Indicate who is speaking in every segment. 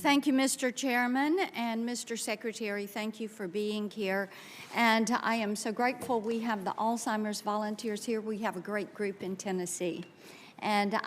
Speaker 1: Thank you, Mr. Chairman, and Mr. Secretary, thank you for being here. And I am so grateful we have the Alzheimer's volunteers here. We have a great group in Tennessee. And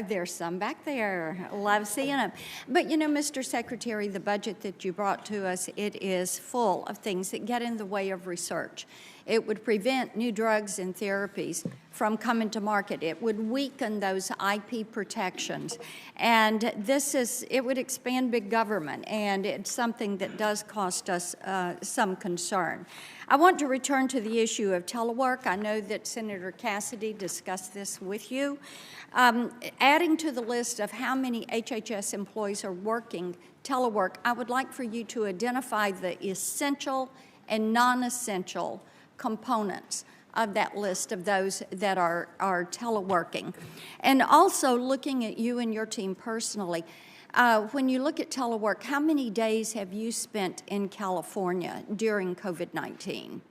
Speaker 1: there's some back there. Love seeing them. But you know, Mr. Secretary, the budget that you brought to us, it is full of things that get in the way of research. It would prevent new drugs and therapies from coming to market. It would weaken those IP protections. And it would expand big government, and it's something that does cost us some concern. I want to return to the issue of telework. I know that Senator Cassidy discussed this with you. Adding to the list of how many HHS employees are working telework, I would like for you to identify the essential and non-essential components of that list of those that are teleworking. And also looking at you and your team personally, when you look at telework, how many days have you spent in California during COVID-19?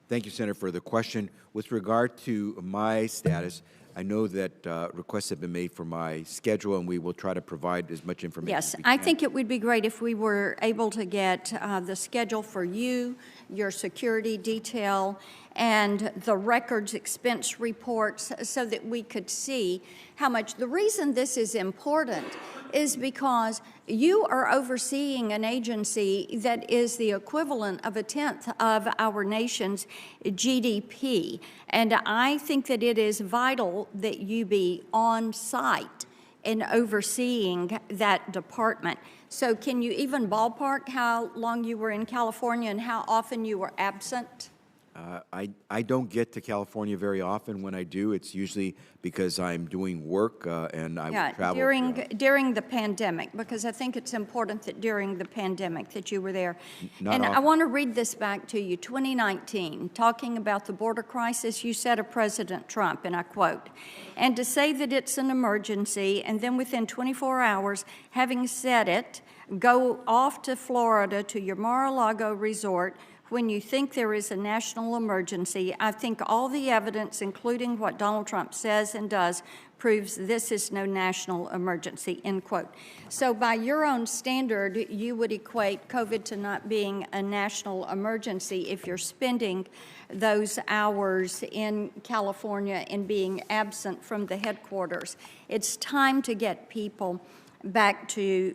Speaker 2: Thank you, Senator, for the question. With regard to my status, I know that requests have been made for my schedule, and we will try to provide as much information
Speaker 1: Yes,
Speaker 2: as we can.
Speaker 1: I think it would be great if we were able to get the schedule for you, your security detail, and the records expense reports so that we could see how much. The reason this is important is because you are overseeing an agency that is the equivalent of 1/10 of our nation's GDP. And I think that it is vital that you be on site in overseeing that department. So can you even ballpark how long you were in California and how often you were absent?
Speaker 2: I don't get to California very often. When I do, it's usually because I'm doing work and I will travel.
Speaker 1: During the pandemic, because I think it's important that during the pandemic that you were there.
Speaker 2: Not
Speaker 1: and
Speaker 2: often.
Speaker 1: I want to read this back to you. 2019, talking about the border crisis, you said of President Trump, and I quote, "And to say that it's an emergency, and then within 24 hours, having said it, go off to Florida to your Mar-a-Lago resort when you think there is a national emergency. I think all the evidence, including what Donald Trump says and does, proves this is no national emergency," end quote. So by your own standard, you would equate COVID to not being a national emergency if you're spending those hours in California and being absent from the headquarters. It's time to get people back to